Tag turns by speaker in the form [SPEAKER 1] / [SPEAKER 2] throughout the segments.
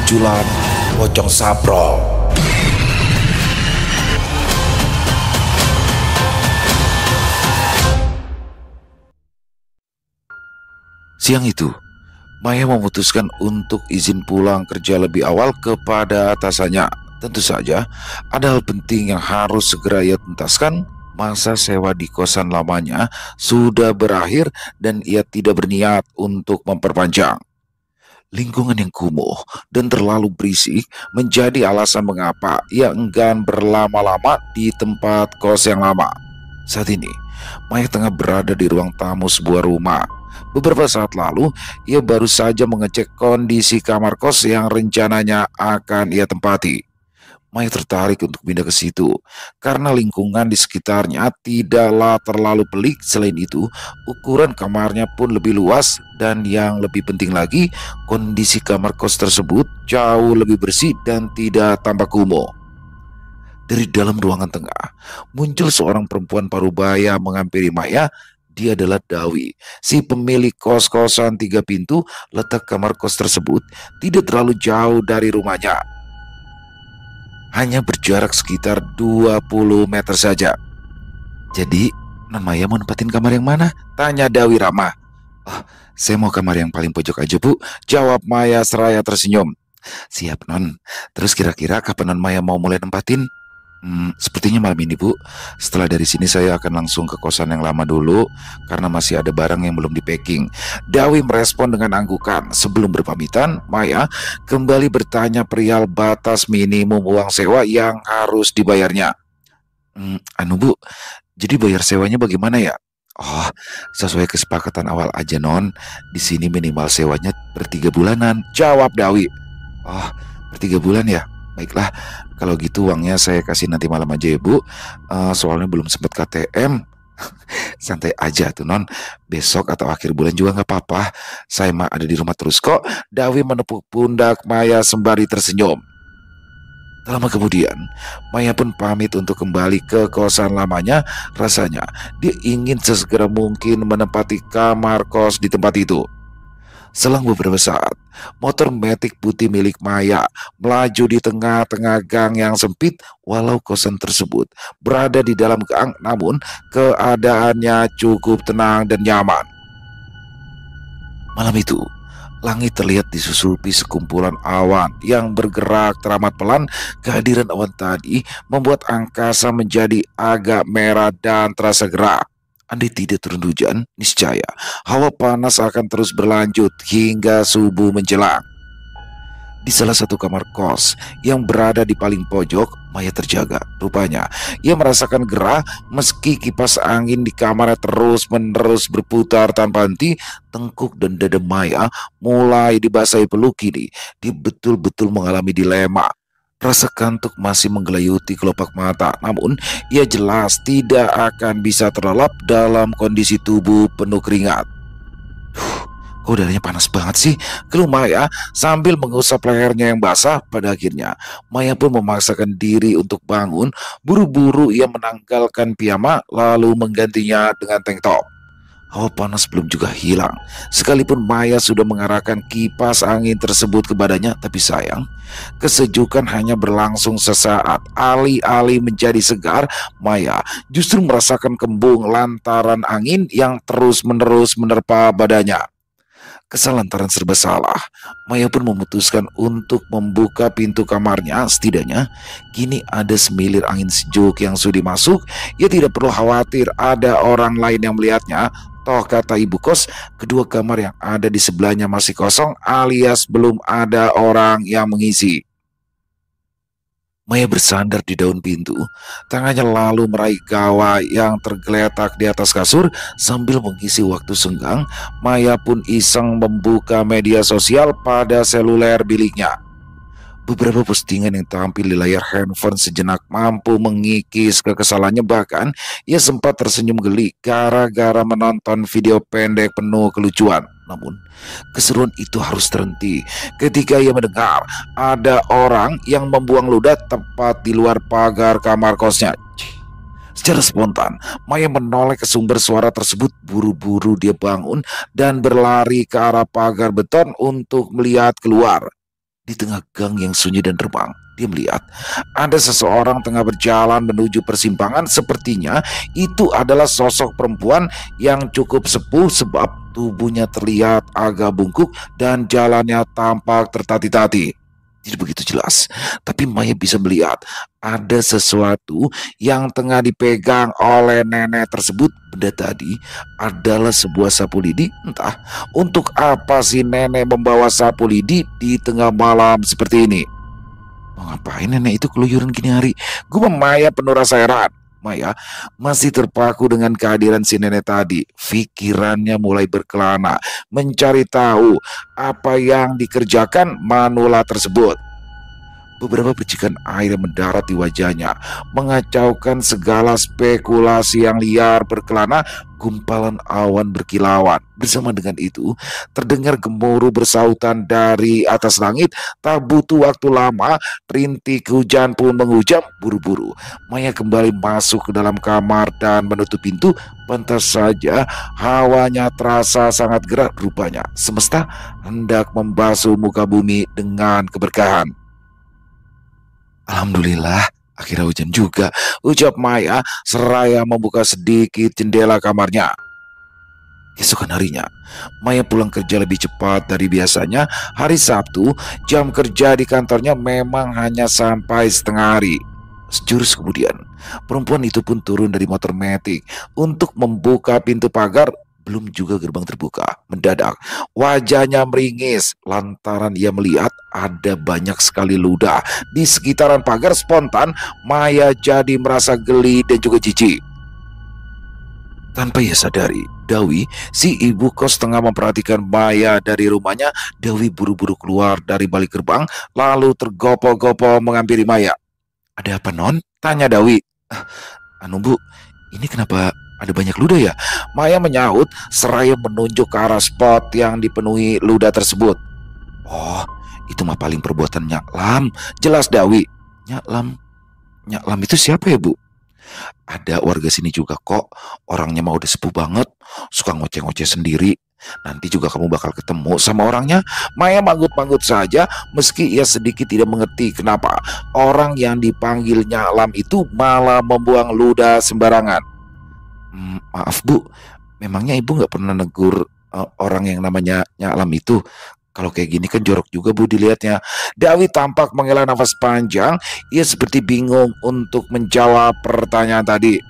[SPEAKER 1] bermunculan pocong sabrol. Siang itu, Maya memutuskan untuk izin pulang kerja lebih awal kepada atasannya. Tentu saja, ada hal penting yang harus segera ia tuntaskan. Masa sewa di kosan lamanya sudah berakhir dan ia tidak berniat untuk memperpanjang. Lingkungan yang kumuh dan terlalu berisik menjadi alasan mengapa ia enggan berlama-lama di tempat kos yang lama. Saat ini, Maya tengah berada di ruang tamu sebuah rumah. Beberapa saat lalu, ia baru saja mengecek kondisi kamar kos yang rencananya akan ia tempati. Maya tertarik untuk pindah ke situ karena lingkungan di sekitarnya tidaklah terlalu pelik. Selain itu, ukuran kamarnya pun lebih luas dan yang lebih penting lagi, kondisi kamar kos tersebut jauh lebih bersih dan tidak tampak kumuh. Dari dalam ruangan tengah, muncul seorang perempuan parubaya menghampiri Maya. Dia adalah Dawi, si pemilik kos-kosan 3 pintu. Letak kamar kos tersebut tidak terlalu jauh dari rumahnya, hanya berjarak sekitar 20 meter saja. "Jadi, Non Maya mau nempatin kamar yang mana?" tanya Dawi ramah. "Oh, saya mau kamar yang paling pojok aja, Bu," jawab Maya seraya tersenyum. "Siap, Non. Terus kira-kira kapan Non Maya mau mulai nempatin?" Sepertinya malam ini, Bu. Setelah dari sini saya akan langsung ke kosan yang lama dulu karena masih ada barang yang belum di-packing." Dawi merespon dengan anggukan. Sebelum berpamitan, Maya kembali bertanya perihal batas minimum uang sewa yang harus dibayarnya. Bu, jadi bayar sewanya bagaimana ya?" "Oh, sesuai kesepakatan awal aja, Non. Di sini minimal sewanya per 3 bulanan," jawab Dawi. "Oh, per 3 bulan ya? Baiklah, kalau gitu uangnya saya kasih nanti malam aja ya, Bu. Soalnya belum sempat KTM." "Santai aja tuh, Non. Besok atau akhir bulan juga nggak apa-apa. Saya mah ada di rumah terus kok." Dawi menepuk pundak Maya sembari tersenyum. Tak lama kemudian, Maya pun pamit untuk kembali ke kosan lamanya. Rasanya dia ingin sesegera mungkin menempati kamar kos di tempat itu. Selang beberapa saat, motor metik putih milik Maya melaju di tengah-tengah gang yang sempit. Walau kosan tersebut berada di dalam gang, namun keadaannya cukup tenang dan nyaman. Malam itu, langit terlihat disusupi sekumpulan awan yang bergerak teramat pelan. Kehadiran awan tadi membuat angkasa menjadi agak merah dan terasa gerah. Andai tidak turun hujan, niscaya hawa panas akan terus berlanjut hingga subuh menjelang. Di salah satu kamar kos yang berada di paling pojok, Maya terjaga. Rupanya, ia merasakan gerah meski kipas angin di kamarnya terus-menerus berputar tanpa henti. Tengkuk dan dada Maya mulai dibasahi peluk. Kini dia betul-betul mengalami dilema. Rasa kantuk masih menggelayuti kelopak mata, namun ia jelas tidak akan bisa terlelap dalam kondisi tubuh penuh keringat. "Kok udaranya panas banget sih?" keluh Maya sambil mengusap lehernya yang basah. Pada akhirnya, Maya pun memaksakan diri untuk bangun. Buru-buru ia menanggalkan piyama lalu menggantinya dengan tank top. Hawa panas belum juga hilang. Sekalipun Maya sudah mengarahkan kipas angin tersebut ke badannya, tapi sayang, kesejukan hanya berlangsung sesaat. Alih-alih menjadi segar, Maya justru merasakan kembung lantaran angin yang terus-menerus menerpa badannya. Kesal lantaran serba salah, Maya pun memutuskan untuk membuka pintu kamarnya. Setidaknya kini ada semilir angin sejuk yang sudah masuk. Ia tidak perlu khawatir ada orang lain yang melihatnya. Toh kata ibu kos, kedua kamar yang ada di sebelahnya masih kosong alias belum ada orang yang mengisi. Maya bersandar di daun pintu, tangannya lalu meraih gawai yang tergeletak di atas kasur. Sambil mengisi waktu senggang, Maya pun iseng membuka media sosial pada seluler biliknya. Beberapa postingan yang tampil di layar handphone sejenak mampu mengikis kekesalannya. Bahkan ia sempat tersenyum geli gara-gara menonton video pendek penuh kelucuan. Namun keseruan itu harus terhenti ketika ia mendengar ada orang yang membuang ludah tepat di luar pagar kamar kosnya. Secara spontan, Maya menoleh ke sumber suara tersebut. Buru-buru dia bangun dan berlari ke arah pagar beton untuk melihat keluar. Di tengah gang yang sunyi dan remang, dia melihat ada seseorang tengah berjalan menuju persimpangan. Sepertinya itu adalah sosok perempuan yang cukup sepuh sebab tubuhnya terlihat agak bungkuk dan jalannya tampak tertati-tati. Tidak begitu jelas, tapi Maya bisa melihat ada sesuatu yang tengah dipegang oleh nenek tersebut. Benda tadi adalah sebuah sapu lidi. Entah untuk apa si nenek membawa sapu lidi di tengah malam seperti ini. Mau ngapain nenek itu keluyuran gini hari? Gue Maya penuh rasa heran. Maya masih terpaku dengan kehadiran si nenek tadi. Pikirannya mulai berkelana, mencari tahu apa yang dikerjakan Manula tersebut. Beberapa percikan air mendarat di wajahnya, mengacaukan segala spekulasi yang liar berkelana. Gumpalan awan berkilauan. Bersama dengan itu, terdengar gemuruh bersautan dari atas langit. Tak butuh waktu lama, rintik hujan pun menghujam. Buru-buru, Maya kembali masuk ke dalam kamar dan menutup pintu. Pantas saja hawanya terasa sangat gerah. Rupanya semesta hendak membasuh muka bumi dengan keberkahan. Alhamdulillah, akhirnya hujan juga, ucap Maya seraya membuka sedikit jendela kamarnya. Keesokan harinya, Maya pulang kerja lebih cepat dari biasanya. Hari Sabtu, jam kerja di kantornya memang hanya sampai setengah hari. Sejurus kemudian, perempuan itu pun turun dari motor metik untuk membuka pintu pagar. Belum juga gerbang terbuka, mendadak wajahnya meringis lantaran ia melihat ada banyak sekali ludah di sekitaran pagar. Spontan Maya jadi merasa geli dan juga jijik. Tanpa ia sadari, Dawi, si ibu kos, tengah memperhatikan Maya dari rumahnya. Dawi buru-buru keluar dari balik gerbang, lalu tergopoh-gopoh menghampiri Maya. "Ada apa, Non?" tanya Dawi. Anu Bu, ini kenapa ada banyak ludah ya?" Maya menyahut seraya menunjuk ke arah spot yang dipenuhi ludah tersebut. "Oh, itu mah paling perbuatan Nyak Lam," jelas Dawi. "Nyak Lam? Nyak Lam itu siapa ya Bu?" "Ada warga sini juga kok. Orangnya mah udah sepuh banget, suka ngoceh-ngoceh sendiri. Nanti juga kamu bakal ketemu sama orangnya." Maya manggut-manggut saja, meski ia sedikit tidak mengerti kenapa orang yang dipanggil Nyak Lam itu malah membuang ludah sembarangan. Maaf Bu, memangnya Ibu nggak pernah negur orang yang namanya Nyak Lam itu? Kalau kayak gini kan jorok juga Bu dilihatnya." Dawi tampak menghela nafas panjang. Ia seperti bingung untuk menjawab pertanyaan tadi.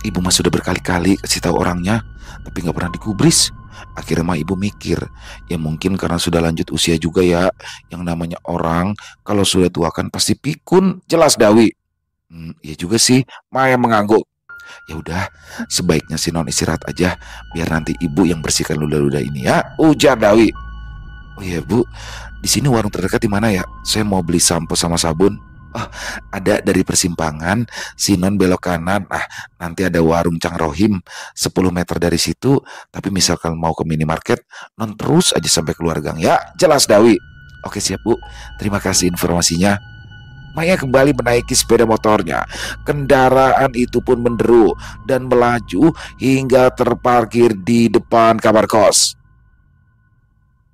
[SPEAKER 1] "Ibu mah sudah berkali-kali kasih tahu orangnya, tapi nggak pernah digubris. Akhirnya mah Ibu mikir, ya mungkin karena sudah lanjut usia juga ya. Yang namanya orang kalau sudah tua kan pasti pikun," jelas Dawi. Iya juga sih," Maya mengangguk. "Ya udah, sebaiknya si Non istirahat aja, biar nanti Ibu yang bersihkan ludah-ludah ini ya," ujar Dawi. "Oh iya Bu, di sini warung terdekat di mana ya? Saya mau beli sampo sama sabun." "Oh, ada dari persimpangan, si Non belok kanan. Nah, nanti ada warung Cang Rohim 10 meter dari situ. Tapi misalkan mau ke minimarket, Non terus aja sampai keluar gang ya," jelas Dawi. "Oke siap Bu, terima kasih informasinya." Maya kembali menaiki sepeda motornya. Kendaraan itu pun menderu dan melaju hingga terparkir di depan kamar kos.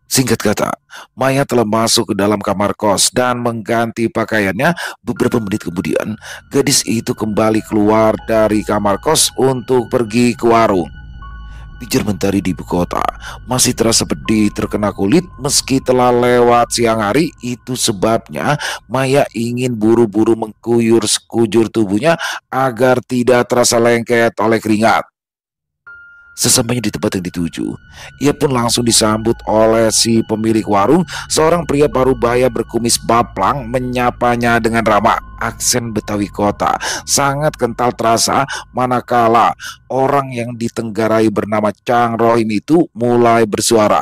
[SPEAKER 1] Singkat kata, Maya telah masuk ke dalam kamar kos dan mengganti pakaiannya. Beberapa menit kemudian, gadis itu kembali keluar dari kamar kos untuk pergi ke warung. Pijar mentari di ibu kota masih terasa pedih terkena kulit meski telah lewat siang hari. Itu sebabnya Maya ingin buru-buru mengkuyur sekujur tubuhnya agar tidak terasa lengket oleh keringat. Sesampainya di tempat yang dituju, ia pun langsung disambut oleh si pemilik warung. Seorang pria parubaya berkumis baplang menyapanya dengan ramah. Aksen Betawi kota sangat kental terasa manakala orang yang ditenggarai bernama Cang Rohim itu mulai bersuara.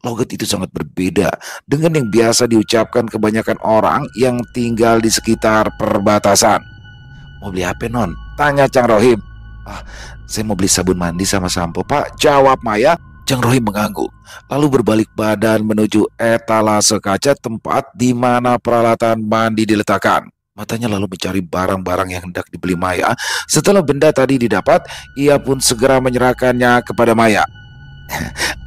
[SPEAKER 1] Logat itu sangat berbeda dengan yang biasa diucapkan kebanyakan orang yang tinggal di sekitar perbatasan. "Mau beli apa Non?" tanya Cang Rohim. "Ah, saya mau beli sabun mandi sama sampo Pak," jawab Maya. Cang Rohim mengangguk, lalu berbalik badan menuju etalase kaca tempat di mana peralatan mandi diletakkan. Matanya lalu mencari barang-barang yang hendak dibeli Maya. Setelah benda tadi didapat, ia pun segera menyerahkannya kepada Maya.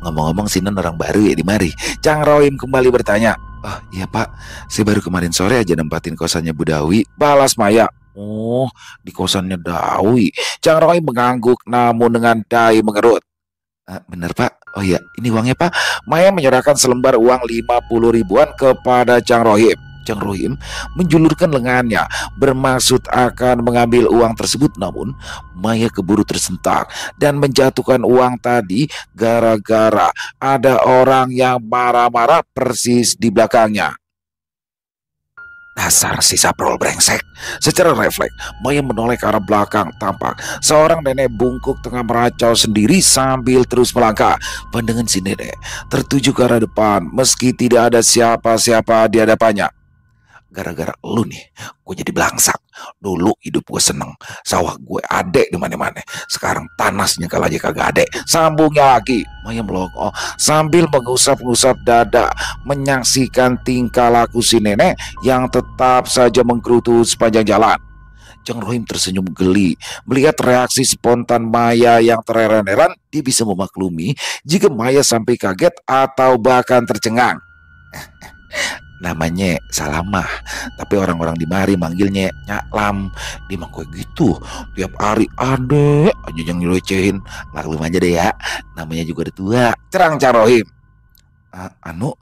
[SPEAKER 1] Ngomong-ngomong Sinan orang baru ya di mari. Cang Rohim kembali bertanya. Oh iya pak, saya baru kemarin sore aja nempatin kosannya Bu Dawi. Balas Maya. Oh, di kosannya Dawi. Cang Rohim mengangguk namun dengan dai mengerut. Bener pak. Oh iya, ini uangnya pak. Maya menyerahkan selembar uang 50 ribuan kepada Cang Rohim. Cang Rohim menjulurkan lengannya bermaksud akan mengambil uang tersebut, namun Maya keburu tersentak dan menjatuhkan uang tadi gara-gara ada orang yang marah-marah persis di belakangnya. Dasar si saprol brengsek. Secara refleks, Maya menoleh ke arah belakang. Tampak seorang nenek bungkuk tengah meracau sendiri sambil terus melangkah. Pandangan si nenek tertuju ke arah depan meski tidak ada siapa-siapa di hadapannya. Gara-gara lu nih, gue jadi belangsak. Dulu hidup gue seneng, sawah gue adek di mana-mana. Sekarang tanasnya kalau aja kagak adek. Sambungnya lagi. Maya melongo sambil mengusap-ngusap dada, menyaksikan tingkah laku si nenek yang tetap saja menggerutu sepanjang jalan. Cang Rohim tersenyum geli melihat reaksi spontan Maya yang terheran-heran. Dia bisa memaklumi jika Maya sampai kaget atau bahkan tercengang. Namanya Salamah, tapi orang-orang di mari manggilnya Nyaklam. Dia mah kayak gitu, tiap hari ada aja yang ngelecehin. Maklum aja deh ya, namanya juga udah tua. Cerang Cang Rohim. Anu,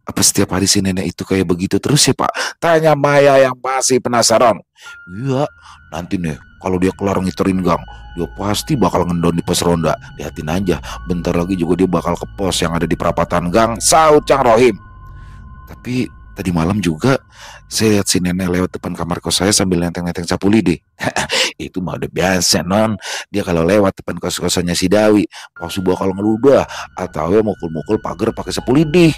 [SPEAKER 1] apa setiap hari si nenek itu kayak begitu terus ya pak? Tanya Maya yang masih penasaran. Iya, nanti nih kalau dia kelar ngiterin gang, dia pasti bakal ngendon di pos ronda. Lihatin aja, bentar lagi juga dia bakal ke pos yang ada di perapatan gang, saut Cang Rohim. Tapi tadi malam juga saya lihat si nenek lewat depan kamar kos saya sambil nenteng-nenteng sapu lidi. Itu mah udah biasa non. Dia kalau lewat depan kos-kosannya si Dawi pasti bakal ngeludah atau ya mukul-mukul pagar pakai sapu lidi.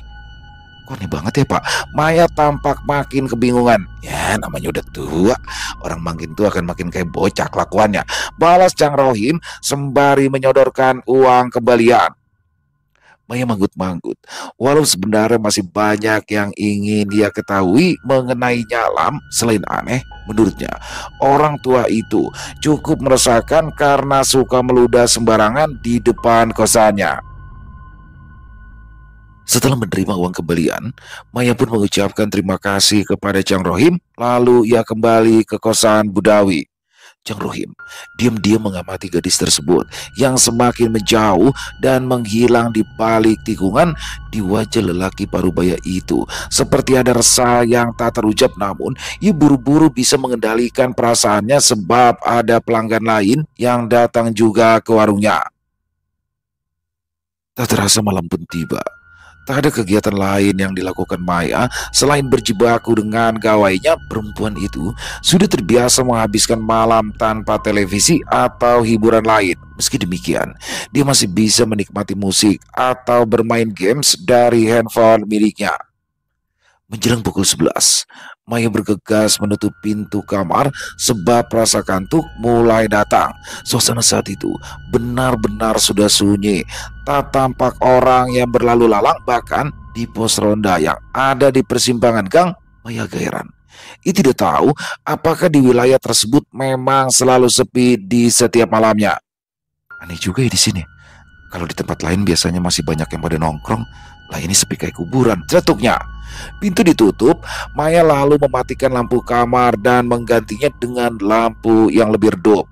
[SPEAKER 1] Kok aneh banget ya pak. Maya tampak makin kebingungan. Ya namanya udah tua, orang makin tua akan makin kayak bocah kelakuannya. Balas Cang Rohim sembari menyodorkan uang kembalian. Maya manggut-manggut. Walau sebenarnya masih banyak yang ingin dia ketahui mengenai Nyalam, selain aneh, menurutnya orang tua itu cukup meresahkan karena suka meludah sembarangan di depan kosannya. Setelah menerima uang kembalian, Maya pun mengucapkan terima kasih kepada Cang Rohim, lalu ia kembali ke kosan Budawi. Cang Rohim diam-diam mengamati gadis tersebut yang semakin menjauh dan menghilang di balik tikungan di wajah lelaki parubaya itu. Seperti ada rasa yang tak terucap, namun ia buru-buru bisa mengendalikan perasaannya sebab ada pelanggan lain yang datang juga ke warungnya. Tak terasa malam pun tiba. Tak ada kegiatan lain yang dilakukan Maya selain berjibaku dengan gawainya. Perempuan itu sudah terbiasa menghabiskan malam tanpa televisi atau hiburan lain. Meski demikian, dia masih bisa menikmati musik atau bermain games dari handphone miliknya. Menjelang pukul 11, Maya bergegas menutup pintu kamar sebab rasa kantuk mulai datang. Suasana saat itu benar-benar sudah sunyi. Tak tampak orang yang berlalu lalang, bahkan di pos ronda yang ada di persimpangan gang. Maya agak heran. Ia tidak tahu apakah di wilayah tersebut memang selalu sepi di setiap malamnya. Aneh juga ya di sini. Kalau di tempat lain biasanya masih banyak yang pada nongkrong. Lah ini sepi kayak kuburan, cetuknya. Pintu ditutup, Maya lalu mematikan lampu kamar dan menggantinya dengan lampu yang lebih redup.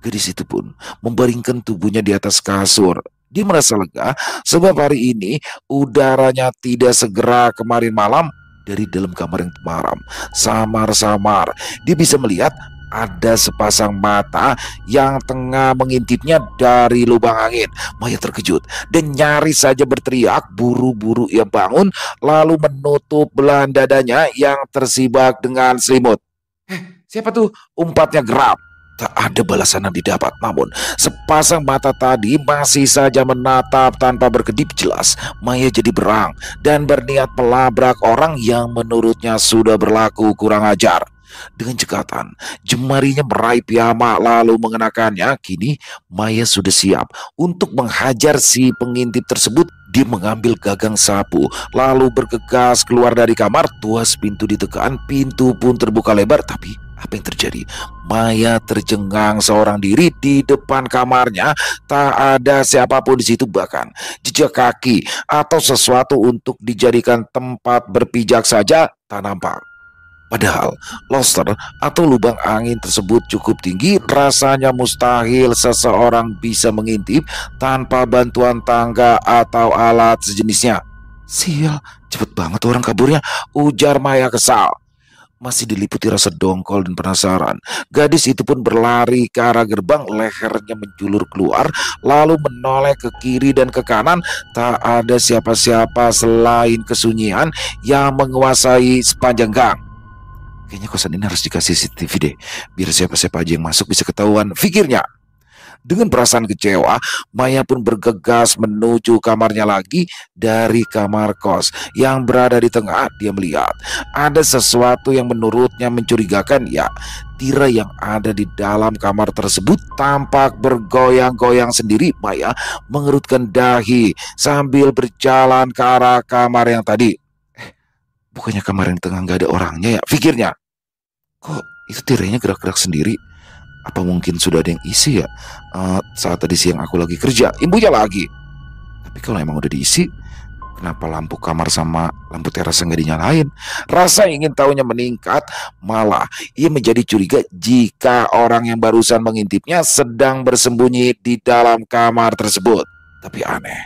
[SPEAKER 1] Gadis itu pun membaringkan tubuhnya di atas kasur. Dia merasa lega sebab hari ini udaranya tidak segera kemarin malam. Dari dalam kamar yang temaram, samar-samar, dia bisa melihat ada sepasang mata yang tengah mengintipnya dari lubang angin. Maya terkejut dan nyaris saja berteriak. Buru-buru ia bangun lalu menutup belahan dadanya yang tersibak dengan selimut. Siapa tuh? Umpatnya geram. Tak ada balasan yang didapat, namun sepasang mata tadi masih saja menatap tanpa berkedip. Jelas Maya jadi berang dan berniat melabrak orang yang menurutnya sudah berlaku kurang ajar. Dengan cekatan, jemarinya meraih piyama lalu mengenakannya. Kini Maya sudah siap untuk menghajar si pengintip tersebut. Dia mengambil gagang sapu lalu bergegas keluar dari kamar. Tuas pintu ditekan, pintu pun terbuka lebar. Tapi Apa yang terjadi? Maya tercengang seorang diri di depan kamarnya. Tak ada siapapun di situ, bahkan jejak kaki atau sesuatu untuk dijadikan tempat berpijak saja tak nampak. Padahal lobster atau lubang angin tersebut cukup tinggi, rasanya mustahil seseorang bisa mengintip tanpa bantuan tangga atau alat sejenisnya. Sial, cepet banget orang kaburnya, ujar Maya kesal. Masih diliputi rasa dongkol dan penasaran, gadis itu pun berlari ke arah gerbang, lehernya menjulur keluar, lalu menoleh ke kiri dan ke kanan. Tak ada siapa-siapa selain kesunyian yang menguasai sepanjang gang. Kayaknya kosan ini harus dikasih CCTV deh, biar siapa-siapa aja yang masuk bisa ketahuan, pikirnya. Dengan perasaan kecewa, Maya pun bergegas menuju kamarnya lagi. Dari kamar kos yang berada di tengah, dia melihat ada sesuatu yang menurutnya mencurigakan. Ya, tirai yang ada di dalam kamar tersebut tampak bergoyang-goyang sendiri. Maya mengerutkan dahi sambil berjalan ke arah kamar yang tadi. Bukannya kamar yang tengah nggak ada orangnya ya, pikirnya. Kok itu tirainya gerak-gerak sendiri? Apa mungkin sudah ada yang isi ya? Saat tadi siang aku lagi kerja, ibunya lagi. Tapi kalau emang udah diisi, kenapa lampu kamar sama lampu teras nggak dinyalain? Rasa ingin tahunya meningkat, malah ia menjadi curiga jika orang yang barusan mengintipnya sedang bersembunyi di dalam kamar tersebut. Tapi aneh,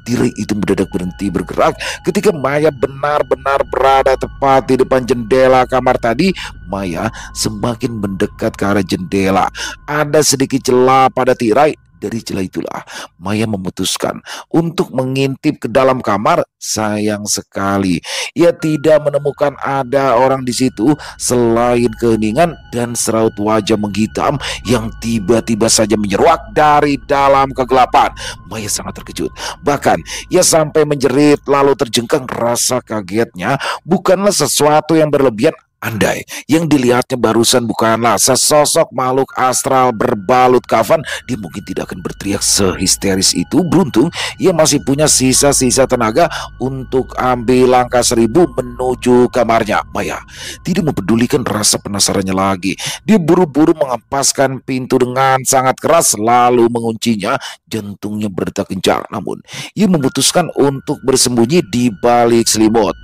[SPEAKER 1] tirai itu mendadak berhenti bergerak ketika Maya benar-benar berada tepat di depan jendela kamar tadi. Maya semakin mendekat ke arah jendela. Ada sedikit celah pada tirai. Dari celah itulah Maya memutuskan untuk mengintip ke dalam kamar. Sayang sekali, ia tidak menemukan ada orang di situ selain keheningan dan seraut wajah menghitam yang tiba-tiba saja menyeruak dari dalam kegelapan. Maya sangat terkejut. Bahkan ia sampai menjerit lalu terjengkang. Rasa kagetnya bukanlah sesuatu yang berlebihan. Andai yang dilihatnya barusan bukanlah sesosok makhluk astral berbalut kafan, dia mungkin tidak akan berteriak sehisteris itu. Beruntung ia masih punya sisa-sisa tenaga untuk ambil langkah 1000 menuju kamarnya. Maya tidak mempedulikan rasa penasarannya lagi. Dia buru-buru mengampaskan pintu dengan sangat keras lalu menguncinya. Jantungnya berdetak kencang, namun ia memutuskan untuk bersembunyi di balik selimut.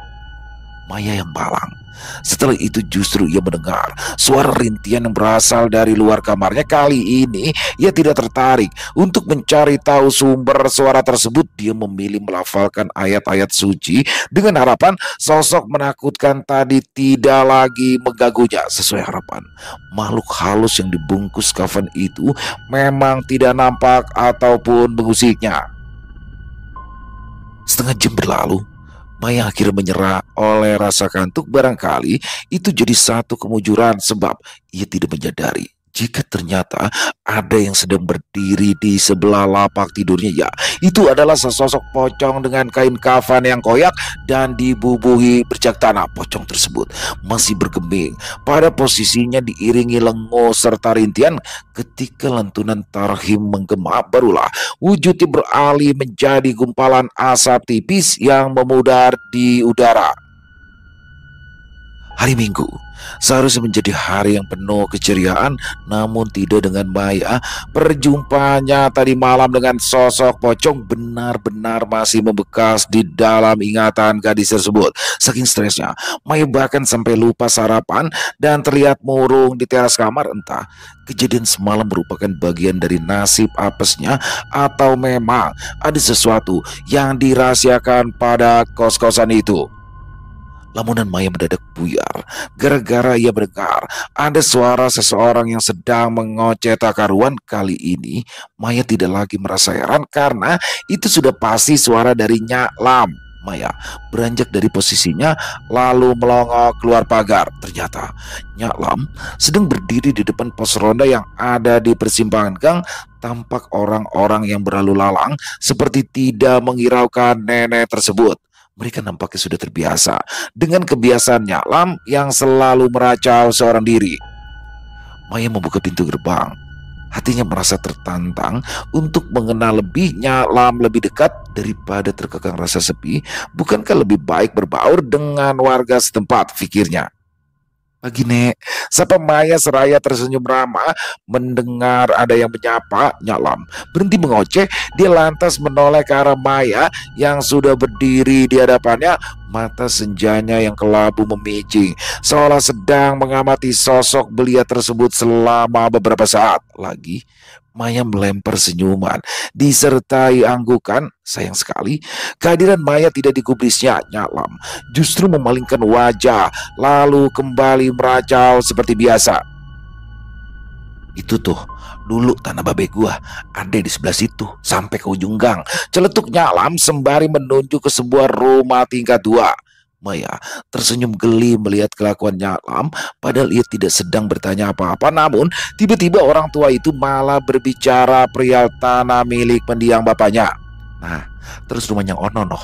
[SPEAKER 1] Maya yang malang. Setelah itu justru ia mendengar suara rintian yang berasal dari luar kamarnya. Kali ini ia tidak tertarik untuk mencari tahu sumber suara tersebut. Dia memilih melafalkan ayat-ayat suci dengan harapan sosok menakutkan tadi tidak lagi mengganggunya. Sesuai harapan, makhluk halus yang dibungkus kafan itu memang tidak nampak ataupun mengusiknya. Setengah jam berlalu, Maya akhirnya menyerah oleh rasa kantuk. Barangkali itu jadi satu kemujuran sebab ia tidak menyadari jika ternyata ada yang sedang berdiri di sebelah lapak tidurnya. Ya, itu adalah sesosok pocong dengan kain kafan yang koyak dan dibubuhi bercak tanah. Pocong tersebut masih bergeming pada posisinya diiringi lenguh serta rintian. Ketika lantunan tarhim menggema, barulah wujudnya beralih menjadi gumpalan asap tipis yang memudar di udara. Hari Minggu seharusnya menjadi hari yang penuh keceriaan, namun tidak dengan Maya. Perjumpaannya tadi malam dengan sosok pocong benar-benar masih membekas di dalam ingatan gadis tersebut. Saking stresnya, Maya bahkan sampai lupa sarapan dan terlihat murung di teras kamar. Entah kejadian semalam merupakan bagian dari nasib apesnya atau memang ada sesuatu yang dirahasiakan pada kos-kosan itu. Lamunan Maya mendadak buyar gara-gara ia mendengar ada suara seseorang yang sedang mengoceh tak karuan. Kali ini Maya tidak lagi merasa heran karena itu sudah pasti suara dari Nyak Lam. Maya beranjak dari posisinya lalu melongok keluar pagar. Ternyata Nyak Lam sedang berdiri di depan pos ronda yang ada di persimpangan gang. Tampak orang-orang yang berlalu lalang seperti tidak menghiraukan nenek tersebut. Mereka nampaknya sudah terbiasa dengan kebiasaan Nyak Lam yang selalu meracau seorang diri. Maya membuka pintu gerbang. Hatinya merasa tertantang untuk mengenal lebih Nyak Lam lebih dekat daripada terkekang rasa sepi. Bukankah lebih baik berbaur dengan warga setempat, pikirnya. Pagi Nek, sapa Maya seraya tersenyum ramah mendengar ada yang menyapa Nyaklam. Berhenti mengoceh, dia lantas menoleh ke arah Maya yang sudah berdiri di hadapannya, mata senjanya yang kelabu memicing, seolah sedang mengamati sosok belia tersebut selama beberapa saat. Lagi, Maya melempar senyuman, disertai anggukan. Sayang sekali, kehadiran Maya tidak digubrisnya Nyaklam, justru memalingkan wajah lalu kembali meracau seperti biasa. Itu tuh, dulu tanah babe gua ada di sebelah situ, sampai ke ujung gang, celetuk Nyaklam sembari menunjuk ke sebuah rumah tingkat 2. Maya tersenyum geli melihat kelakuan Nyaklam, padahal ia tidak sedang bertanya apa-apa. Namun tiba-tiba orang tua itu malah berbicara perihal tanah milik mendiang bapaknya. Nah, terus rumahnya Ono noh,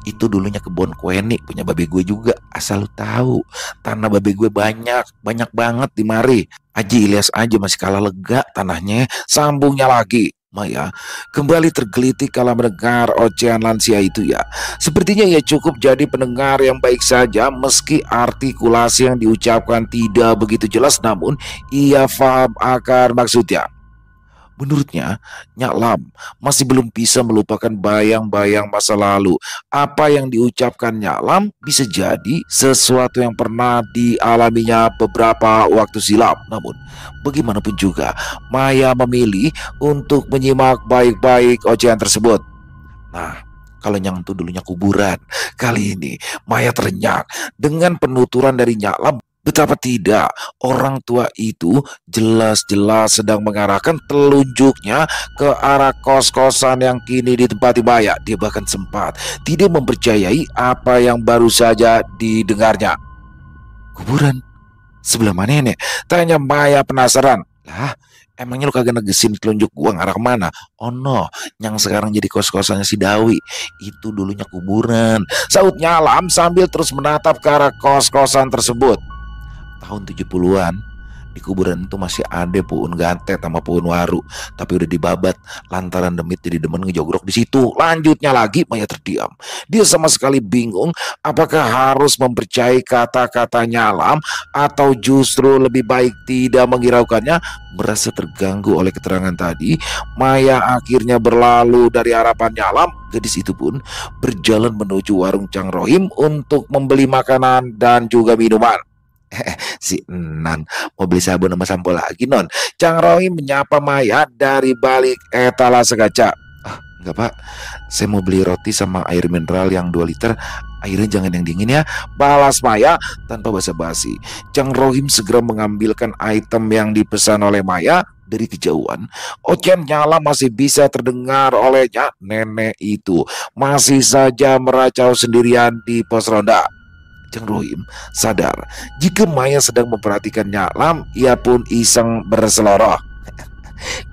[SPEAKER 1] itu dulunya kebun kueni punya babe gue juga. Asal lu tahu, tanah babe gue banyak, banyak banget di mari. Haji Ilyas aja masih kalah lega tanahnya. Sambungnya lagi, Maya kembali tergelitik kala mendengar ocehan lansia itu ya. Sepertinya ia cukup jadi pendengar yang baik saja, meski artikulasi yang diucapkan tidak begitu jelas, namun ia paham akan maksudnya. Menurutnya, Nyaklam masih belum bisa melupakan bayang-bayang masa lalu. Apa yang diucapkan Nyaklam bisa jadi sesuatu yang pernah dialaminya beberapa waktu silam. Namun, bagaimanapun juga, Maya memilih untuk menyimak baik-baik ocehan tersebut. Nah, kalau yang itu dulunya kuburan, kali ini Maya terenyak dengan penuturan dari Nyaklam. Betapa tidak, orang tua itu jelas-jelas sedang mengarahkan telunjuknya ke arah kos-kosan yang kini ditempati Maya. Dia bahkan sempat tidak mempercayai apa yang baru saja didengarnya. Kuburan? Sebelah mana nek? Tanya Maya penasaran. Lah, emangnya lu kagak negesin telunjuk gua ngarah kemana? Oh no, yang sekarang jadi kos-kosannya si Dawi. Itu dulunya kuburan, saut Nyaklam sambil terus menatap ke arah kos-kosan tersebut. Tahun 70-an di kuburan itu masih ada pohon gantet sama pohon waru, tapi udah dibabat lantaran demit jadi demen ngejogrok di situ. Lanjutnya lagi, Maya terdiam. Dia sama sekali bingung apakah harus mempercayai kata-kata Nyaklam atau justru lebih baik tidak menghiraukannya. Merasa terganggu oleh keterangan tadi, Maya akhirnya berlalu dari harapan Nyaklam. Gadis itu pun berjalan menuju warung Cang Rohim untuk membeli makanan dan juga minuman. Si Nan mau beli sabun sama sampo lagi non. Cang Rohim menyapa Maya dari balik etalase kaca. Ah, enggak pak, saya mau beli roti sama air mineral yang 2 liter. Airnya jangan yang dingin ya, balas Maya tanpa basa-basi. Cang Rohim segera mengambilkan item yang dipesan oleh Maya. Dari kejauhan, ocehan Nyaklam masih bisa terdengar olehnya. Nenek itu masih saja meracau sendirian di pos ronda. Cang Rohim sadar jika Maya sedang memperhatikan Nyaklam, ia pun iseng berseloroh.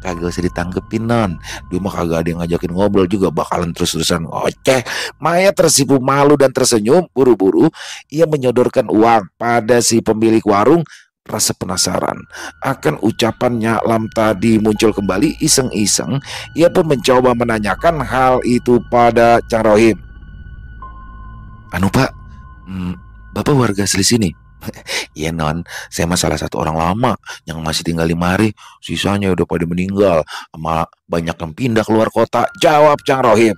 [SPEAKER 1] Kagak usah ditanggepin non, dia mah kagak ada yang ngajakin ngobrol juga, bakalan terus-terusan ngoceh. Maya tersipu malu dan tersenyum. Buru-buru ia menyodorkan uang pada si pemilik warung. Rasa penasaran akan ucapan Nyaklam tadi muncul kembali. Iseng-iseng ia pun mencoba menanyakan hal itu pada Cang Rohim. Anu pak, Bapak warga asli sini? Iya non, saya mah salah satu orang lama yang masih tinggal di mari. Sisanya udah pada meninggal, sama banyak yang pindah keluar kota, jawab Cang Rohim.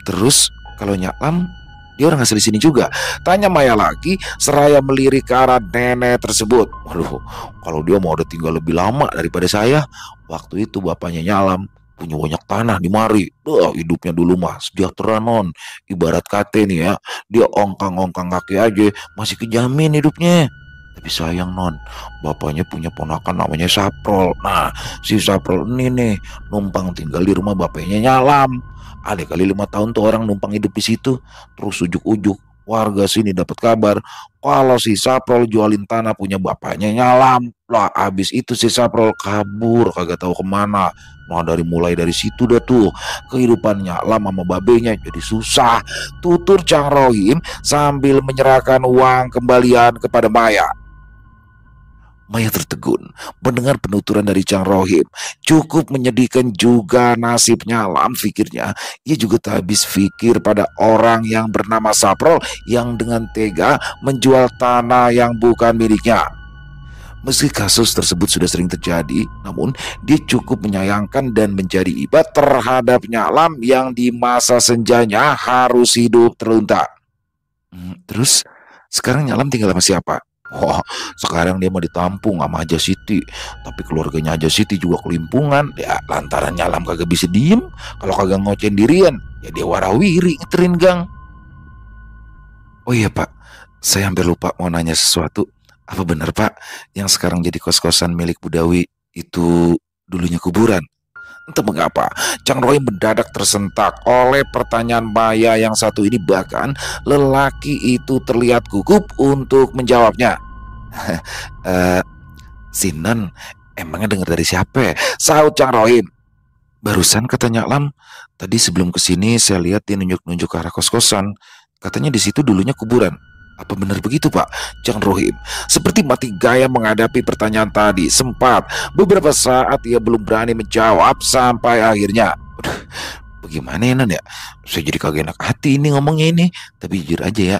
[SPEAKER 1] Terus kalau Nyaklam, dia orang asli sini juga? Tanya Maya lagi seraya melirik ke arah nenek tersebut. Waduh, kalau dia mau udah tinggal lebih lama daripada saya. Waktu itu bapaknya Nyaklam punya banyak tanah di mari. Hidupnya dulu mah sejahtera non. Ibarat kate nih ya, dia ongkang-ongkang kaki aja masih kejamin hidupnya. Tapi sayang non, bapaknya punya ponakan namanya Saprol. Nah, si Saprol ini nih numpang tinggal di rumah bapaknya Nyaklam. Ada kali 5 tahun tuh orang numpang hidup di situ. Terus ujuk-ujuk warga sini dapat kabar kalau si Saprol jualin tanah punya bapaknya Nyaklam. Lah abis itu si Saprol kabur kagak tahu kemana. Nah mulai dari situ dah tuh kehidupan Nyaklam sama babenya jadi susah. Tutur Cang Rohim sambil menyerahkan uang kembalian kepada Maya. Maya tertegun mendengar penuturan dari Chang Rohim. Cukup menyedihkan juga nasibnya Lam, pikirnya. Ia juga tak habis pikir pada orang yang bernama Saprol yang dengan tega menjual tanah yang bukan miliknya. Meski kasus tersebut sudah sering terjadi, namun dia cukup menyayangkan dan menjadi iba terhadap Nyaklam yang di masa senjanya harus hidup terlunta. Terus sekarang Nyaklam tinggal sama siapa? Wah, sekarang dia mau ditampung sama Haja Siti. Tapi keluarganya Haja Siti juga kelimpungan. Ya lantaran Nyalam kagak bisa diem. Kalau kagak ngocen dirian, ya dia warawiri ngeterin gang. Oh iya Pak, saya hampir lupa mau nanya sesuatu. Apa benar Pak, yang sekarang jadi kos-kosan milik Budawi itu dulunya kuburan? Entah mengapa, Chang Roy mendadak tersentak oleh pertanyaan Maya yang satu ini, bahkan lelaki itu terlihat gugup untuk menjawabnya. Eh, Sinan, emangnya dengar dari siapa? Sahut Chang Rohim. Barusan katanya Lam, tadi sebelum kesini saya lihat dia nunjuk-nunjuk ke arah kos-kosan. Katanya di situ dulunya kuburan. Apa benar begitu Pak? Chang Rohim seperti mati gaya menghadapi pertanyaan tadi. Sempat beberapa saat ia belum berani menjawab sampai akhirnya. Bagaimana ya Nan ya? Saya jadi kagak enak hati ini ngomongnya ini. Tapi jujur aja ya,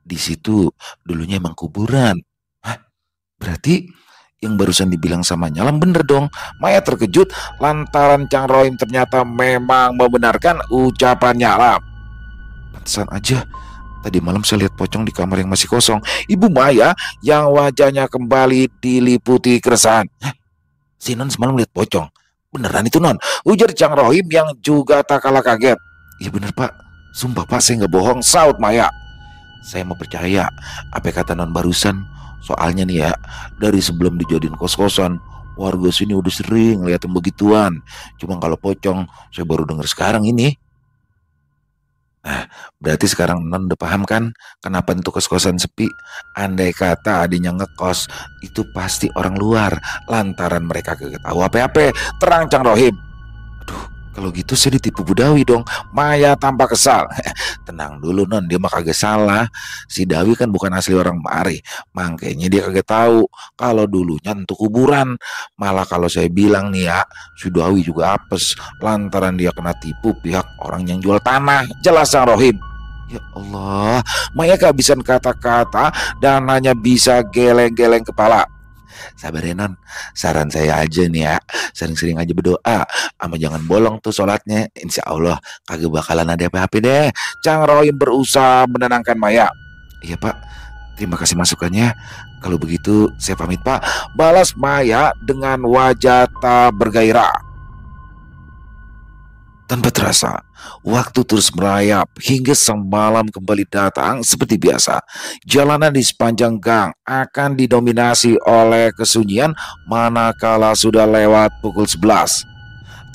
[SPEAKER 1] di situ dulunya emang kuburan. Hah? Berarti yang barusan dibilang sama Nyalam bener dong. Maya terkejut lantaran Chang Rohim ternyata memang membenarkan ucapan Nyalam. Pantesan aja tadi malam saya lihat pocong di kamar yang masih kosong. Ibu Maya yang wajahnya kembali diliputi keresahan. Si Non semalam lihat pocong. Beneran itu Non? Ujar Chang Rohim yang juga tak kalah kaget. Iya bener Pak. Sumpah Pak saya nggak bohong, saut Maya. Saya mau percaya apa kata Non barusan. Soalnya nih ya, dari sebelum dijadiin kos-kosan, warga sini udah sering liatin begituan. Cuma kalau pocong, saya baru dengar sekarang ini. Nah, berarti sekarang Non udah paham kan kenapa itu kos-kosan sepi? Andai kata adanya ngekos, itu pasti orang luar. Lantaran mereka kagak tahu apa-apa. Terang Chang Rohim. Aduh, kalau gitu saya ditipu Budawi dong. Maya tampak kesal. Tenang dulu Non, dia mah kagak salah. Si Dawi kan bukan asli orang mari. Makanya dia kagak tahu kalau dulunya untuk kuburan. Malah kalau saya bilang nih ya, si Dawi juga apes lantaran dia kena tipu pihak orang yang jual tanah. Jelas Sang Rohim. Ya Allah, Maya kehabisan kata-kata dan hanya bisa geleng-geleng kepala. Sabar ya Non, saran saya aja nih ya, sering-sering aja berdoa, ama jangan bolong tuh sholatnya, insya Allah kagak bakalan ada apa-apa deh. Chang Rohim berusaha menenangkan Maya. Iya Pak, terima kasih masukannya. Kalau begitu saya pamit Pak, balas Maya dengan wajah tak bergairah. Tanpa terasa, waktu terus merayap hingga sang malam kembali datang seperti biasa. Jalanan di sepanjang gang akan didominasi oleh kesunyian manakala sudah lewat pukul 11.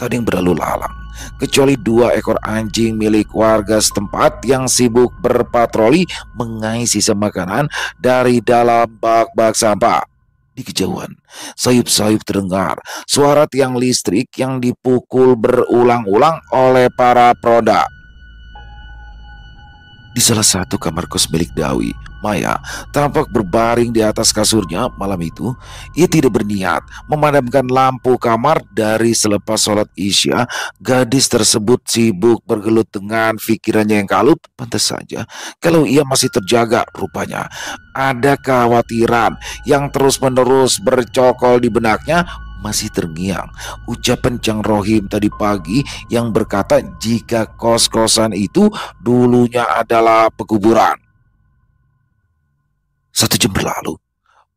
[SPEAKER 1] Tak ada yang berlalu lalang, kecuali 2 ekor anjing milik warga setempat yang sibuk berpatroli mengais sisa makanan dari dalam bak-bak sampah. Di kejauhan, sayup-sayup terdengar suara tiang listrik yang dipukul berulang-ulang oleh para peronda. Di salah satu kamar kos milik Dawi, Maya tampak berbaring di atas kasurnya malam itu. Ia tidak berniat memadamkan lampu kamar dari selepas sholat Isya. Gadis tersebut sibuk bergelut dengan pikirannya yang kalut. Pantas saja kalau ia masih terjaga, rupanya ada kekhawatiran yang terus-menerus bercokol di benaknya. Masih terngiang ucapan Chang Rohim tadi pagi yang berkata jika kos-kosan itu dulunya adalah pekuburan. 1 jam berlalu,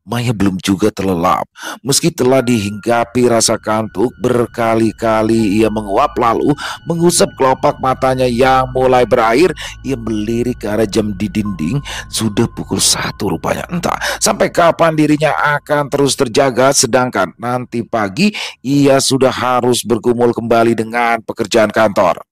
[SPEAKER 1] Maya belum juga terlelap. Meski telah dihinggapi rasa kantuk, berkali-kali ia menguap lalu mengusap kelopak matanya yang mulai berair. Ia melirik ke arah jam di dinding. Sudah pukul 1 rupanya. Entah sampai kapan dirinya akan terus terjaga, sedangkan nanti pagi ia sudah harus bergumul kembali dengan pekerjaan kantor.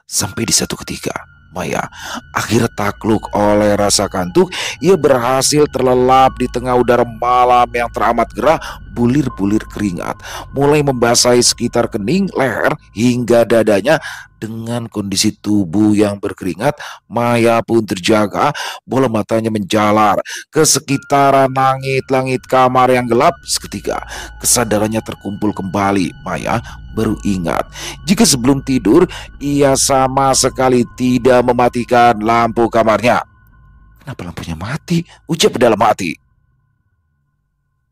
[SPEAKER 1] Sampai di satu ketika, Maya akhirnya takluk oleh rasa kantuk. Ia berhasil terlelap di tengah udara malam yang teramat gerah. bulir-bulir keringat mulai membasahi sekitar kening, leher, hingga dadanya. Dengan kondisi tubuh yang berkeringat, Maya pun terjaga, bola matanya menjalar ke sekitaran langit-langit kamar yang gelap. Seketika, kesadarannya terkumpul kembali. Maya baru ingat jika sebelum tidur ia sama sekali tidak mematikan lampu kamarnya. Kenapa lampunya mati? Ucap dalam hati.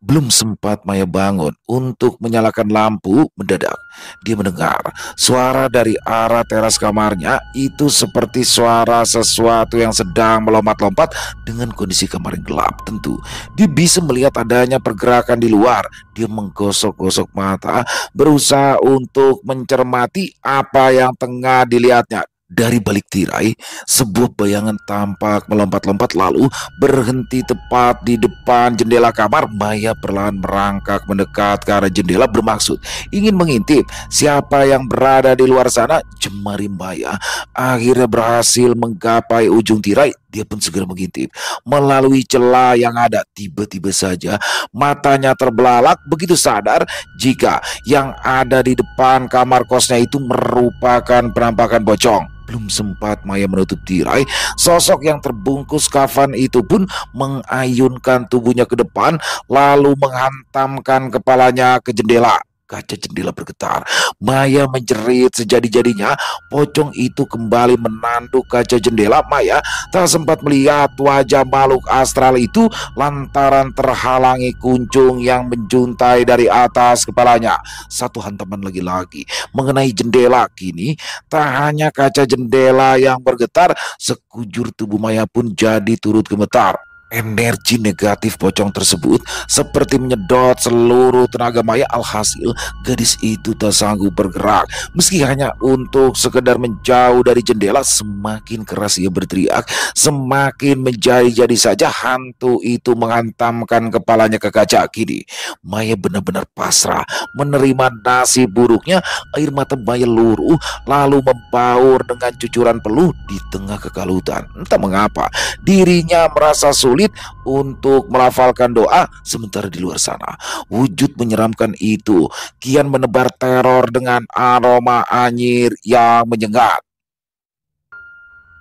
[SPEAKER 1] Belum sempat Maya bangun untuk menyalakan lampu, mendadak dia mendengar suara dari arah teras kamarnya. Itu seperti suara sesuatu yang sedang melompat-lompat. Dengan kondisi kamar yang gelap, tentu dia bisa melihat adanya pergerakan di luar. Dia menggosok-gosok mata, berusaha untuk mencermati apa yang tengah dilihatnya. Dari balik tirai, sebuah bayangan tampak melompat-lompat lalu berhenti tepat di depan jendela kamar. Maya perlahan merangkak mendekat ke arah jendela bermaksud ingin mengintip siapa yang berada di luar sana. Jemari Maya akhirnya berhasil menggapai ujung tirai. Dia pun segera mengintip melalui celah yang ada. Tiba-tiba saja matanya terbelalak begitu sadar jika yang ada di depan kamar kosnya itu merupakan penampakan pocong. Belum sempat Maya menutup tirai, sosok yang terbungkus kafan itu pun mengayunkan tubuhnya ke depan lalu menghantamkan kepalanya ke jendela. Kaca jendela bergetar. Maya menjerit sejadi-jadinya. Pocong itu kembali menanduk kaca jendela. Maya tak sempat melihat wajah makhluk astral itu lantaran terhalangi kuncung yang menjuntai dari atas kepalanya. Satu hantaman lagi-lagi mengenai jendela. Kini tak hanya kaca jendela yang bergetar, sekujur tubuh Maya pun jadi turut gemetar. Energi negatif pocong tersebut seperti menyedot seluruh tenaga Maya. Alhasil gadis itu tak sanggup bergerak. Meski hanya untuk sekedar menjauh dari jendela, semakin keras ia berteriak, semakin menjadi-jadi saja hantu itu menghantamkan kepalanya ke kaca. Kini Maya benar-benar pasrah menerima nasib buruknya. Air mata Maya luruh lalu membaur dengan cucuran peluh di tengah kekalutan. Entah mengapa dirinya merasa sulit untuk melafalkan doa, sementara di luar sana wujud menyeramkan itu kian menebar teror dengan aroma anyir yang menyengat.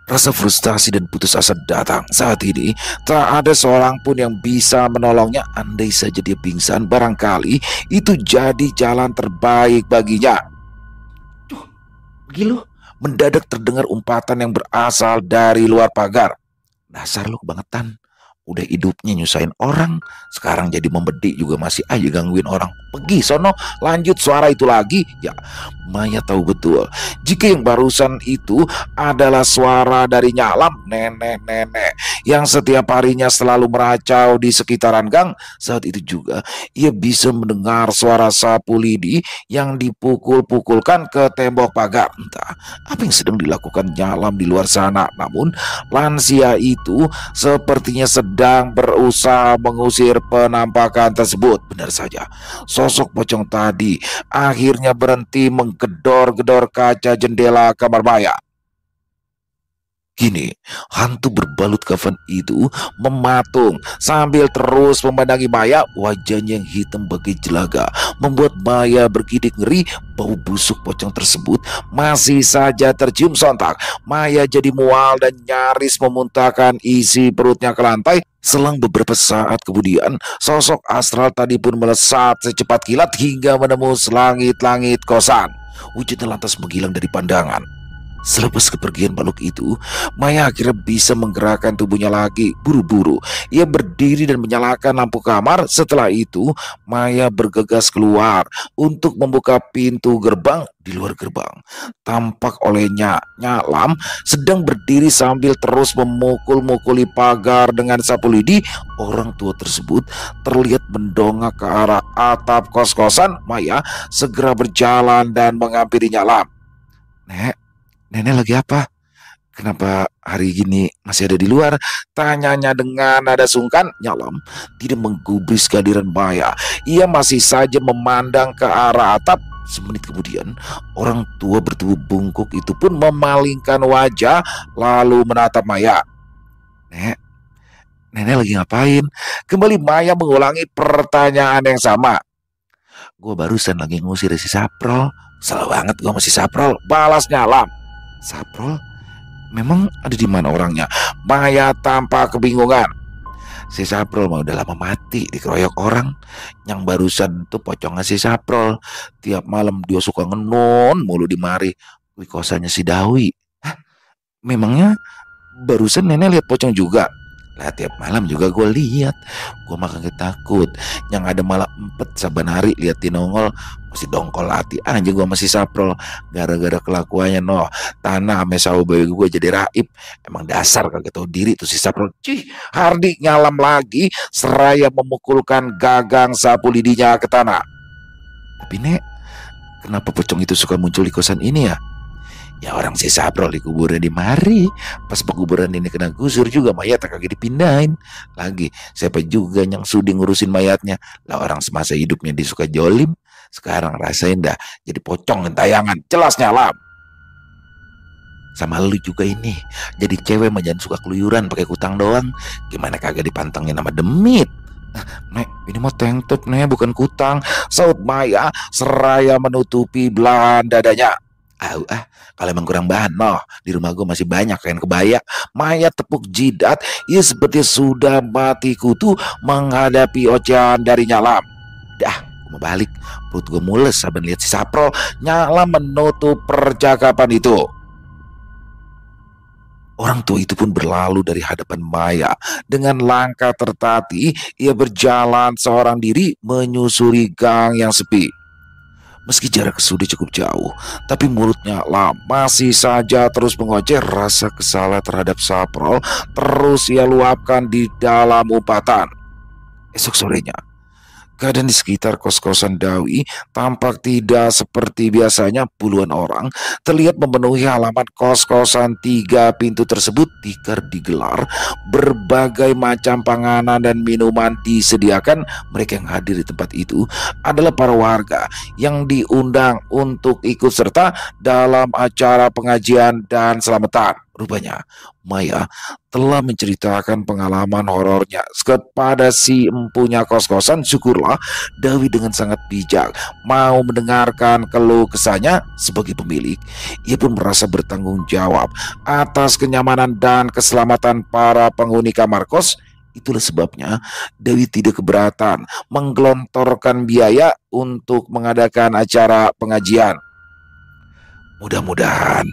[SPEAKER 1] Rasa frustasi dan putus asa datang. Saat ini tak ada seorang pun yang bisa menolongnya. Andai saja dia pingsan, barangkali itu jadi jalan terbaik baginya. Duh, gila. Mendadak terdengar umpatan yang berasal dari luar pagar. Dasar lu kebangetan. Udah hidupnya nyusahin orang, sekarang jadi membedik juga masih aja gangguin orang. Pergi sono, lanjut suara itu lagi. Ya, Maya tahu betul jika yang barusan itu adalah suara dari Nyalam, nenek-nenek yang setiap harinya selalu meracau di sekitaran gang. Saat itu juga ia bisa mendengar suara sapu lidi yang dipukul-pukulkan ke tembok pagar. Entah apa yang sedang dilakukan Nyalam di luar sana. Namun lansia itu sepertinya sedang berusaha mengusir penampakan tersebut. Benar saja, sosok pocong tadi akhirnya berhenti menggedor-gedor kaca jendela kamar Maya. Kini hantu berbalut kafan itu mematung sambil terus memandangi Maya. Wajahnya yang hitam bagai jelaga membuat Maya bergidik ngeri. Bau busuk pocong tersebut masih saja tercium. Sontak Maya jadi mual dan nyaris memuntahkan isi perutnya ke lantai. Selang beberapa saat kemudian, sosok astral tadi pun melesat secepat kilat hingga menembus langit-langit kosan. Wujudnya lantas menghilang dari pandangan. Selepas kepergian makhluk itu, Maya akhirnya bisa menggerakkan tubuhnya lagi. Buru-buru ia berdiri dan menyalakan lampu kamar. Setelah itu Maya bergegas keluar untuk membuka pintu gerbang. Di luar gerbang tampak olehnya Nyalam sedang berdiri sambil terus memukul-mukuli pagar dengan sapu lidi. Orang tua tersebut terlihat mendongak ke arah atap kos-kosan. Maya segera berjalan dan menghampiri Nyalam. "Nek, nenek lagi apa? Kenapa hari gini masih ada di luar?" tanyanya dengan nada sungkan. Nyalam tidak menggubris kehadiran Maya. Ia masih saja memandang ke arah atap. Semenit kemudian, orang tua bertubuh bungkuk itu pun memalingkan wajah lalu menatap Maya. "Nek, nenek lagi ngapain?" Kembali Maya mengulangi pertanyaan yang sama. Gue barusan lagi ngusir si Saprol. Salah banget gue masih Saprol. Balasnya Lam. Saprol? Memang ada di mana orangnya? Maya tampak kebingungan. Si Saprol mah udah lama mati dikeroyok orang. Yang barusan tuh pocongnya si Saprol. Tiap malam dia suka ngenon mulu di mari. Di kosannya si Dawi. Hah? Memangnya barusan nenek lihat pocong juga? Lah tiap malam juga gue lihat. Gue mah kaget takut. Yang ada malah empet saban hari lihat di nongol. Masih dongkol hati aja gue masih Saprol. Gara-gara kelakuannya noh. Tanah ame sawo bayi gue jadi raib. Emang dasar kagak tahu diri tuh si Saprol. Cih, Hardi nyalam lagi seraya memukulkan gagang sapu lidinya ke tanah. Tapi Nek, kenapa pocong itu suka muncul di kosan ini ya? Ya orang si Saprol dikuburnya di mari. Pas penguburan ini kena gusur juga mayat kagak dipindahin. Lagi siapa juga yang sudi ngurusin mayatnya. Lah orang semasa hidupnya disuka jolim. Sekarang rasain dah jadi pocong tayangan. Jelasnya Lam. Sama lu juga ini. Jadi cewek mah jangan suka keluyuran pakai kutang doang. Gimana kagak dipantengin sama demit. Nek, ini mah tank top nih bukan kutang. Saut Maya seraya menutupi belahan dadanya. Kalau emang kurang bahan noh, di rumah gue masih banyak kain kebaya. Maya tepuk jidat, ia seperti sudah mati kutu menghadapi ocehan dari Nyalam. Dah, gue mau balik. Perut gue mules saben lihat si Saprol. Nyalam menutup percakapan itu. Orang tua itu pun berlalu dari hadapan Maya. Dengan langkah tertati, ia berjalan seorang diri menyusuri gang yang sepi. Meski jarak sudah cukup jauh, tapi mulutnya Lam masih saja terus mengoceh rasa kesalahan terhadap Saprol. Terus ia luapkan di dalam umpatan. Esok sorenya, keadaan di sekitar kos-kosan Dawi tampak tidak seperti biasanya. Puluhan orang terlihat memenuhi halaman kos-kosan. 3 pintu tersebut tikar digelar. Berbagai macam panganan dan minuman disediakan. Mereka yang hadir di tempat itu adalah para warga yang diundang untuk ikut serta dalam acara pengajian dan selamatan. Rupanya Maya telah menceritakan pengalaman horornya kepada si empunya kos-kosan. Syukurlah Dawi dengan sangat bijak mau mendengarkan keluh kesahnya. Sebagai pemilik, ia pun merasa bertanggung jawab atas kenyamanan dan keselamatan para penghuni kamar kos. Itulah sebabnya Dewi tidak keberatan menggelontorkan biaya untuk mengadakan acara pengajian. Mudah-mudahan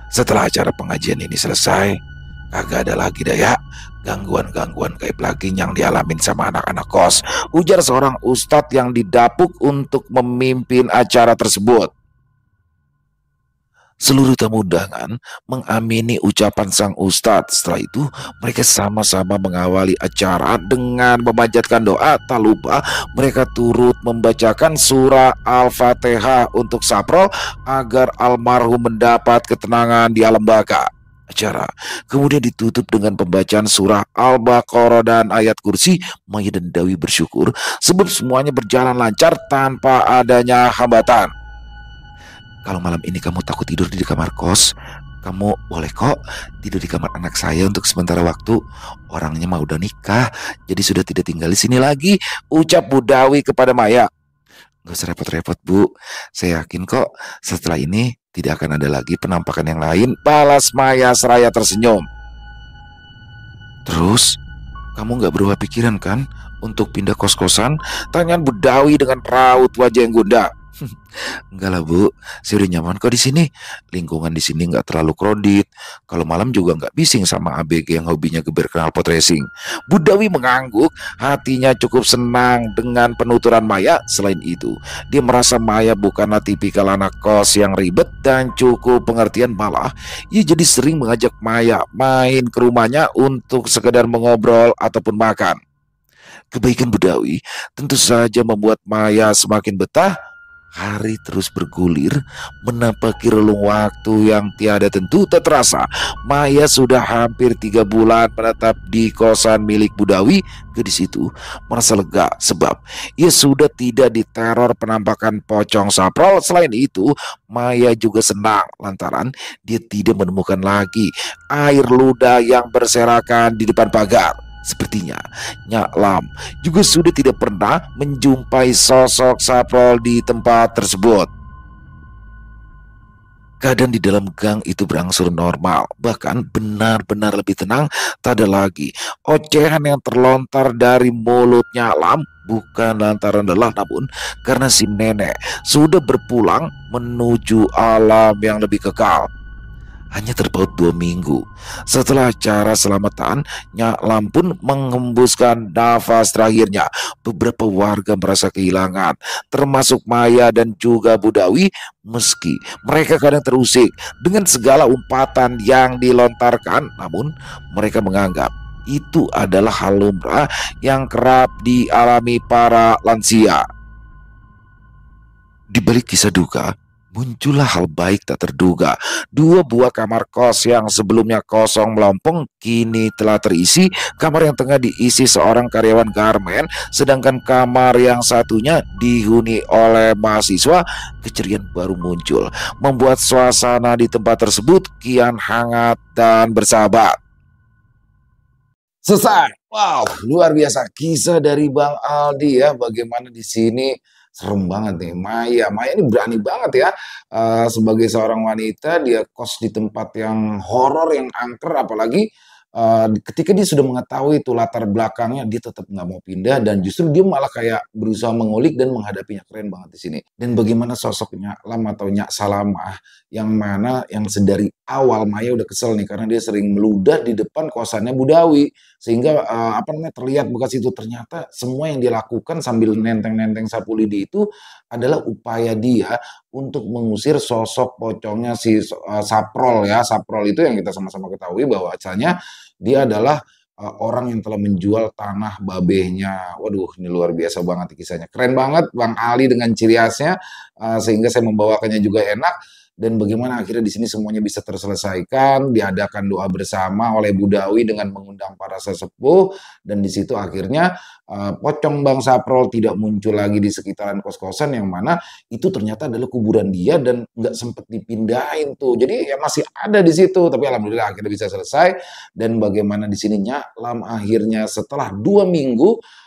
[SPEAKER 1] setelah acara pengajian ini selesai, kagak ada lagi dah ya gangguan-gangguan gaib lagi yang dialamin sama anak-anak kos, ujar seorang ustadz yang didapuk untuk memimpin acara tersebut. Seluruh tamu undangan mengamini ucapan sang ustadz. Setelah itu mereka sama-sama mengawali acara dengan memanjatkan doa. Tak lupa mereka turut membacakan surah Al-Fatihah untuk Saprol agar almarhum mendapat ketenangan di alam baka. Acara kemudian ditutup dengan pembacaan surah Al-Baqarah dan ayat kursi. Maya dan Dawi bersyukur sebab semuanya berjalan lancar tanpa adanya hambatan. Kalau malam ini kamu takut tidur di kamar kos, kamu boleh kok tidur di kamar anak saya untuk sementara waktu. Orangnya mah udah nikah, jadi sudah tidak tinggal di sini lagi, ucap Bu Dawi kepada Maya. Gak usah repot-repot Bu, saya yakin kok setelah ini tidak akan ada lagi penampakan yang lain, balas Maya seraya tersenyum. Terus, kamu gak berubah pikiran kan untuk pindah kos-kosan? Tanya Bu Dawi dengan raut wajah yang gundah. Enggak lah Bu, saya udah nyaman kok di sini. Lingkungan di sini nggak terlalu kredit. Kalau malam juga nggak bising sama ABG yang hobinya geber knalpot racing. Bu Dawi mengangguk, hatinya cukup senang dengan penuturan Maya. Selain itu, dia merasa Maya bukanlah tipikal anak kos yang ribet dan cukup pengertian. Malah, ia jadi sering mengajak Maya main ke rumahnya untuk sekedar mengobrol ataupun makan. Kebaikan Bu Dawi tentu saja membuat Maya semakin betah. Hari terus bergulir, menapaki relung waktu yang tiada tentu. Tak terasa, Maya sudah hampir 3 bulan menetap di kosan milik Bu Dawi. Gadis itu merasa lega sebab ia sudah tidak diteror penampakan pocong Saprol. Selain itu, Maya juga senang lantaran dia tidak menemukan lagi air ludah yang berserakan di depan pagar. Sepertinya Nyak Lam juga sudah tidak pernah menjumpai sosok Saprol di tempat tersebut. Keadaan di dalam gang itu berangsur normal, bahkan benar-benar lebih tenang. Tak ada lagi ocehan yang terlontar dari mulutnya Lam, bukan lantaran lelah, namun karena si nenek sudah berpulang menuju alam yang lebih kekal. Hanya terpaut 2 minggu setelah acara selamatan, Nyak Lam pun mengembuskan nafas terakhirnya. Beberapa warga merasa kehilangan, termasuk Maya dan juga Budawi. Meski mereka kadang terusik dengan segala umpatan yang dilontarkan, namun mereka menganggap itu adalah hal lumrah yang kerap dialami para lansia. Di balik kisah duka, muncullah hal baik tak terduga. 2 buah kamar kos yang sebelumnya kosong melompong kini telah terisi. Kamar yang tengah diisi seorang karyawan garmen, sedangkan kamar yang satunya dihuni oleh mahasiswa. Keceriaan baru muncul, membuat suasana di tempat tersebut kian hangat dan bersahabat. Selesai. Wow, luar biasa kisah dari Bang Aldi ya. Bagaimana di sini serem banget nih. Maya ini berani banget ya. Sebagai seorang wanita dia kos di tempat yang horor, yang angker, apalagi ketika dia sudah mengetahui itu latar belakangnya, dia tetap nggak mau pindah dan justru dia malah kayak berusaha mengulik dan menghadapinya. Keren banget di sini. Dan bagaimana sosoknya Lam atau Nyak Salamah yang mana yang sedari awal Maya udah kesel nih karena dia sering meludah di depan kosannya Budawi sehingga apa namanya terlihat bekas itu. Ternyata semua yang dia lakukan sambil nenteng-nenteng sapu lidi itu adalah upaya dia untuk mengusir sosok pocongnya si Saprol ya. Saprol itu yang kita sama-sama ketahui bahwa asalnya dia adalah orang yang telah menjual tanah babehnya. Waduh, ini luar biasa banget kisahnya. Keren banget Bang Ali dengan ciri khasnya, sehingga saya membawakannya juga enak. Dan bagaimana akhirnya di sini semuanya bisa terselesaikan, diadakan doa bersama oleh Budawi dengan mengundang para sesepuh, dan di situ akhirnya pocong Bang Saprol tidak muncul lagi di sekitaran kos-kosan yang mana itu ternyata adalah kuburan dia dan nggak sempat dipindahin tuh. Jadi ya masih ada di situ, tapi alhamdulillah akhirnya bisa selesai. Dan bagaimana di sininya Lam akhirnya setelah 2 minggu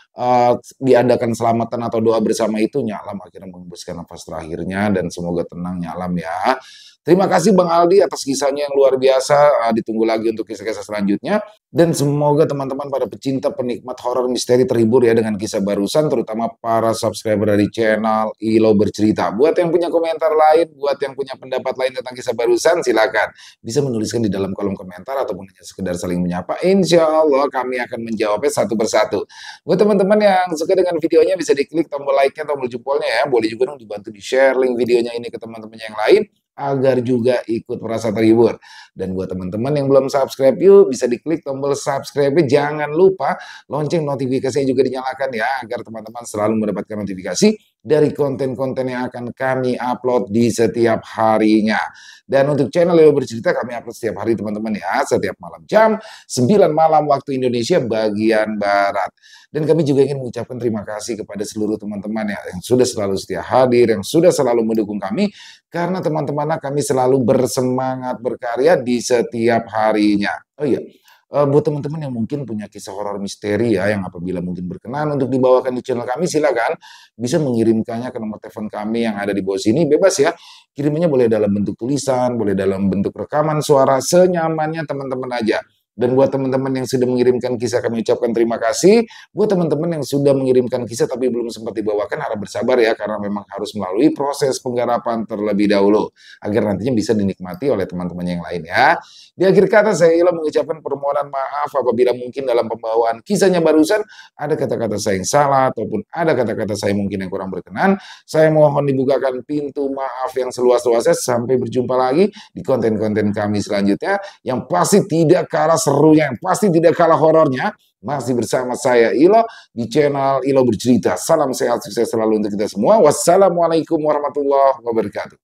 [SPEAKER 1] diadakan selamatan atau doa bersama itu, Nyak Lam akhirnya mengembuskan nafas terakhirnya dan semoga tenang Nyak Lam ya. Terima kasih Bang Aldi atas kisahnya yang luar biasa. Ditunggu lagi untuk kisah-kisah selanjutnya. Dan semoga teman-teman pada pecinta penikmat horor misteri terhibur ya dengan kisah barusan, terutama para subscriber dari channel Ilo Bercerita. Buat yang punya komentar lain, buat yang punya pendapat lain tentang kisah barusan, silakan bisa menuliskan di dalam kolom komentar ataupun hanya sekedar saling menyapa. Insya Allah kami akan menjawabnya satu persatu. Buat teman-teman yang suka dengan videonya bisa diklik tombol like-nya, tombol jempolnya ya. Boleh juga dong dibantu di-share link videonya ini ke teman-teman yang lain agar juga ikut merasa terhibur. Dan buat teman-teman yang belum subscribe, yuk bisa diklik tombol subscribe. Jangan lupa lonceng notifikasinya juga dinyalakan ya, agar teman-teman selalu mendapatkan notifikasi dari konten-konten yang akan kami upload di setiap harinya. Dan untuk channel Ilo Bercerita kami upload setiap hari teman-teman ya, setiap malam jam 9 malam waktu Indonesia bagian Barat. Dan kami juga ingin mengucapkan terima kasih kepada seluruh teman-teman ya, yang sudah selalu setia hadir, yang sudah selalu mendukung kami, karena teman-teman kami selalu bersemangat berkarya di setiap harinya. Oh iya, buat teman-teman yang mungkin punya kisah horor misteri ya, yang apabila mungkin berkenan untuk dibawakan di channel kami, silakan bisa mengirimkannya ke nomor telepon kami yang ada di bawah sini, bebas ya. Kirimnya boleh dalam bentuk tulisan, boleh dalam bentuk rekaman suara, senyamannya teman-teman aja. Dan buat teman-teman yang sudah mengirimkan kisah, kami ucapkan terima kasih. Buat teman-teman yang sudah mengirimkan kisah tapi belum sempat dibawakan, harap bersabar ya, karena memang harus melalui proses penggarapan terlebih dahulu, agar nantinya bisa dinikmati oleh teman-teman yang lain ya. Di akhir kata, saya Ilo mengucapkan permohonan maaf apabila mungkin dalam pembawaan kisahnya barusan ada kata-kata saya yang salah, ataupun ada kata-kata saya mungkin yang kurang berkenan. Saya mohon dibukakan pintu maaf yang seluas-luasnya. Sampai berjumpa lagi di konten-konten kami selanjutnya, yang pasti tidak kalah serunya, yang pasti tidak kalah horornya, masih bersama saya Ilo di channel Ilo Bercerita. Salam sehat, sukses selalu untuk kita semua. Wassalamualaikum warahmatullahi wabarakatuh.